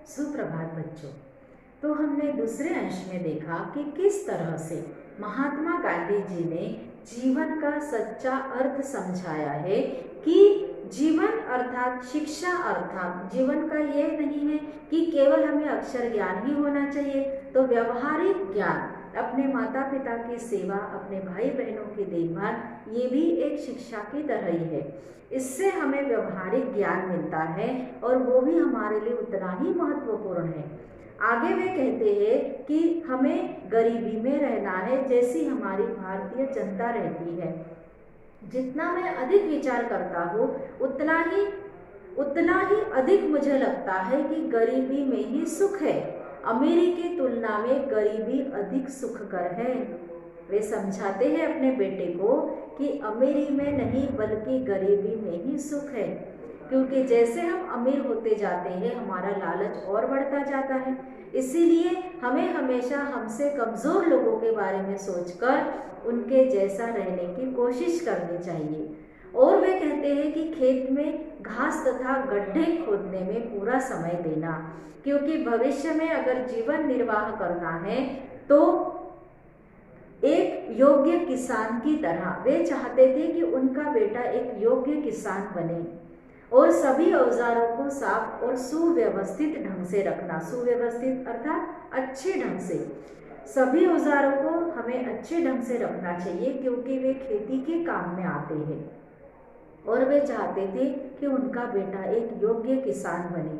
सुप्रभात बच्चों। तो हमने दूसरे अंश में देखा कि किस तरह से महात्मा गांधी जी ने जीवन का सच्चा अर्थ समझाया है कि जीवन अर्थात शिक्षा अर्थात जीवन का ये नहीं है कि केवल हमें अक्षर ज्ञान ही होना चाहिए, तो व्यवहारिक ज्ञान, अपने माता पिता की सेवा, अपने भाई बहनों की देखभाल, ये भी एक शिक्षा की तरह ही है। इससे हमें व्यवहारिक ज्ञान मिलता है और वो भी हमारे लिए उतना ही महत्वपूर्ण है। आगे वे कहते हैं कि हमें गरीबी में रहना है जैसी हमारी भारतीय जनता रहती है। जितना मैं अधिक विचार करता हूँ उतना ही अधिक मुझे लगता है कि गरीबी में ही सुख है। अमीरी की तुलना में गरीबी अधिक सुखकर है। वे समझाते हैं अपने बेटे को कि अमीरी में नहीं बल्कि गरीबी में ही सुख है, क्योंकि जैसे हम अमीर होते जाते हैं हमारा लालच और बढ़ता जाता है। इसीलिए हमें हमेशा हमसे कमज़ोर लोगों के बारे में सोचकर उनके जैसा रहने की कोशिश करनी चाहिए। और वे कहते हैं कि खेत में घास तथा गड्ढे खोदने में पूरा समय देना, क्योंकि भविष्य में अगर जीवन निर्वाह करना है तो एक योग्य किसान की तरह वे चाहते थे कि उनका बेटा एक योग्य किसान बने। और सभी औजारों को साफ और सुव्यवस्थित ढंग से रखना, सुव्यवस्थित अर्थात अच्छे ढंग से। सभी औजारों को हमें अच्छे ढंग से रखना चाहिए क्योंकि वे खेती के काम में आते हैं। और वे चाहते थे कि उनका बेटा एक योग्य किसान बने।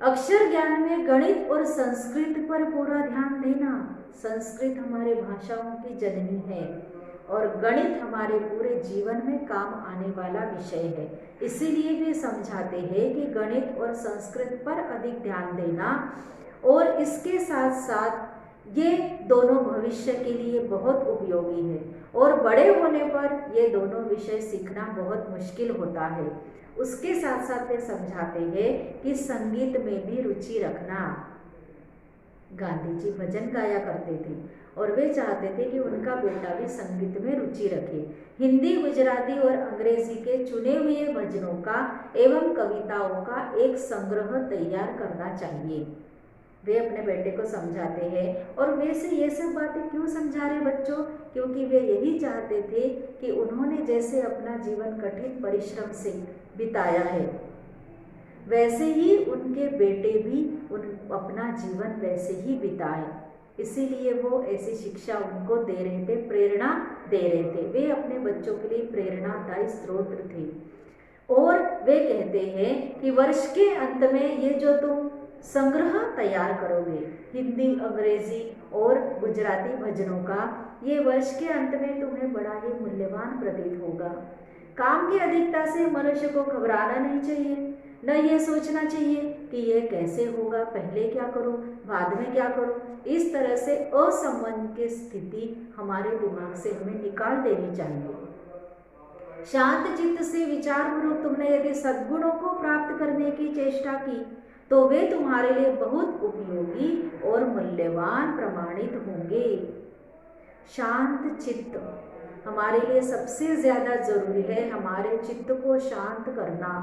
अक्षर ज्ञान में गणित और संस्कृत पर पूरा ध्यान देना। संस्कृत हमारे भाषाओं की जननी है और गणित हमारे पूरे जीवन में काम आने वाला विषय है। इसीलिए वे समझाते हैं कि गणित और संस्कृत पर अधिक ध्यान देना, और इसके साथ साथ ये दोनों भविष्य के लिए बहुत उपयोगी है। और बड़े होने पर ये दोनों विषय सीखना बहुत मुश्किल होता है। उसके साथ साथ वे समझाते हैं कि संगीत में भी रुचि रखना। गांधी जी भजन गाया करते थे और वे चाहते थे कि उनका बेटा भी संगीत में रुचि रखे। हिंदी, गुजराती और अंग्रेजी के चुने हुए भजनों का एवं कविताओं का एक संग्रह तैयार करना चाहिए। वे अपने बेटे को समझाते हैं। और वैसे ये सब बातें क्यों समझा रहे बच्चों? क्योंकि वे यही चाहते थे कि उन्होंने जैसे अपना जीवन कठिन परिश्रम से बिताया है वैसे ही उनके बेटे भी अपना जीवन वैसे ही बिताए। इसीलिए वो ऐसी शिक्षा उनको दे रहे थे, प्रेरणा दे रहे थे। वे अपने बच्चों के लिए प्रेरणादायी स्रोत थे। और वे कहते हैं कि वर्ष के अंत में ये जो तुम संग्रह तैयार करोगे हिंदी, अंग्रेजी और गुजराती भजनों का, ये वर्ष के अंत में तुम्हें बड़ा ही मूल्यवान प्रतीत होगा। काम की अधिकता से मनुष्य को घबराना नहीं चाहिए, न ये सोचना चाहिए कि ये कैसे होगा, पहले क्या करूं, बाद में क्या करूं। इस तरह से असंबंध की स्थिति हमारे दिमाग से हमें निकाल देनी चाहिए। शांत चित्त से विचारपूर्वक तुमने यदि सद्गुणों को प्राप्त करने की चेष्टा की तो वे तुम्हारे लिए बहुत उपयोगी और मूल्यवान प्रमाणित होंगे। शांत चित्त हमारे लिए सबसे ज़्यादा जरूरी है, हमारे चित्त को शांत करना।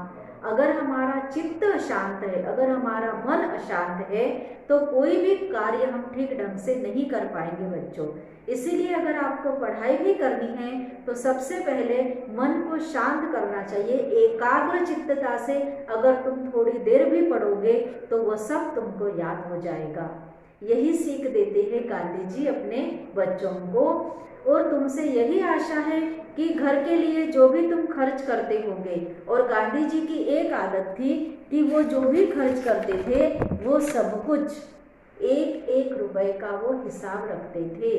अगर हमारा चित्त शांत है, अगर हमारा मन अशांत है तो कोई भी कार्य हम ठीक ढंग से नहीं कर पाएंगे बच्चों। इसीलिए अगर आपको पढ़ाई भी करनी है तो सबसे पहले मन को शांत करना चाहिए। एकाग्र चित्तता से अगर तुम थोड़ी देर भी पढ़ोगे तो वह सब तुमको याद हो जाएगा। यही सीख देते हैं गांधी जी अपने बच्चों को। और तुमसे यही आशा है कि घर के लिए जो भी तुम खर्च करते होंगे, और गांधी जी की एक आदत थी कि वो जो भी खर्च करते थे वो सब कुछ एक एक रुपए का वो हिसाब रखते थे।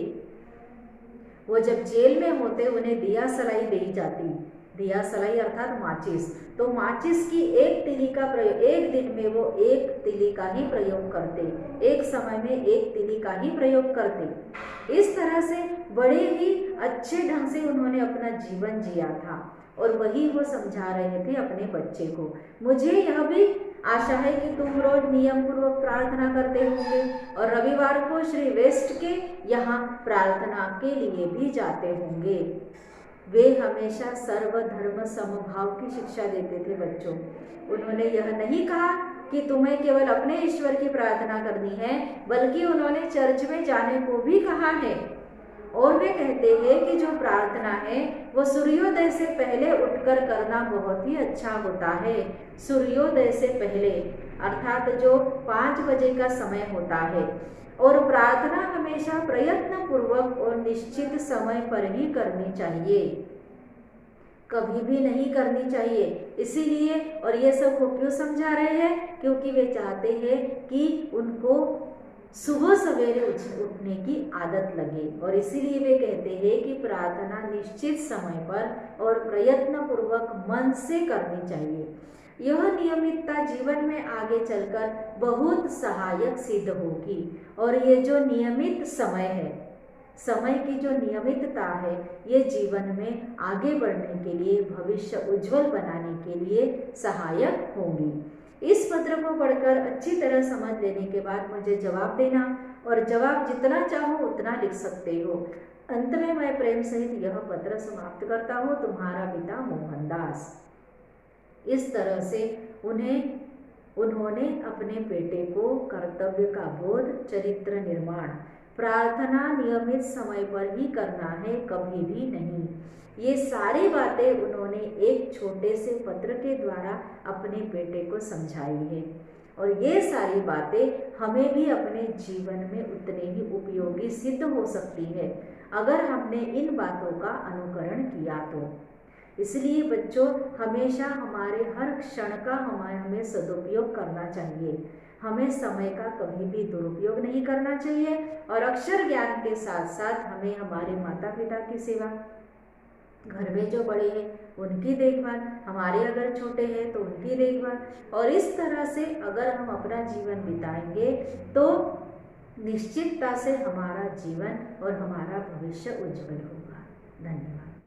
वो जब जेल में होते उन्हें दिया सलाई दी जाती, दिया सलाई अर्थात माचिस, तो माचिस की एक तिली का प्रयोग, एक दिन में वो एक तिली का ही प्रयोग करते, एक समय में एक तिली का ही प्रयोग करते। इस तरह से बड़े ही अच्छे ढंग से उन्होंने अपना जीवन जिया था और वही वो समझा रहे थे अपने बच्चे को। मुझे यह भी आशा है कि तुम रोज नियम पूर्वक प्रार्थना करते होंगे और रविवार को श्री वेस्ट के यहाँ प्रार्थना के लिए भी जाते होंगे। वे हमेशा सर्वधर्म समभाव की शिक्षा देते थे बच्चों। उन्होंने यह नहीं कहा कि तुम्हें केवल अपने ईश्वर की प्रार्थना करनी है, बल्कि उन्होंने चर्च में जाने को भी कहा है। और वे कहते हैं कि जो प्रार्थना है वो सूर्योदय से पहले उठकर करना बहुत ही अच्छा होता है। सूर्योदय से पहले अर्थात जो 5 बजे का समय होता है। और प्रार्थना हमेशा प्रयत्न पूर्वक और निश्चित समय पर ही करनी चाहिए, कभी भी नहीं करनी चाहिए। इसीलिए और ये सब वो क्यों समझा रहे हैं, क्योंकि वे चाहते हैं कि उनको सुबह सवेरे उठने की आदत लगे। और इसीलिए वे कहते हैं कि प्रार्थना निश्चित समय पर और प्रयत्न पूर्वक मन से करनी चाहिए। यह नियमितता जीवन में आगे चलकर बहुत सहायक सिद्ध होगी। और ये जो नियमित समय है, समय की जो नियमितता है, ये जीवन में आगे बढ़ने के लिए, भविष्य उज्जवल बनाने के लिए सहायक होंगी। इस पत्र को पढ़कर अच्छी तरह समझ लेने के बाद मुझे जवाब देना, और जवाब जितना चाहो उतना लिख सकते हो। अंत में मैं प्रेम सहित यह पत्र समाप्त करता हूँ, तुम्हारा पिता मोहनदास। इस तरह से उन्होंने अपने बेटे को कर्तव्य का बोध, चरित्र निर्माण, प्रार्थना नियमित समय पर ही करना है, कभी भी नहीं, ये सारी बातें उन्होंने एक छोटे से पत्र के द्वारा अपने बेटे को समझाई है। और ये सारी बातें हमें भी अपने जीवन में उतने ही उपयोगी सिद्ध हो सकती है अगर हमने इन बातों का अनुकरण किया तो। इसलिए बच्चों, हमेशा हमारे हर क्षण का हमें सदुपयोग करना चाहिए। हमें समय का कभी भी दुरुपयोग नहीं करना चाहिए। और अक्षर ज्ञान के साथ साथ हमें हमारे माता पिता की सेवा, घर में जो बड़े हैं उनकी देखभाल, हमारे अगर छोटे हैं तो उनकी देखभाल, और इस तरह से अगर हम अपना जीवन बिताएंगे तो निश्चितता से हमारा जीवन और हमारा भविष्य उज्जवल होगा। धन्यवाद।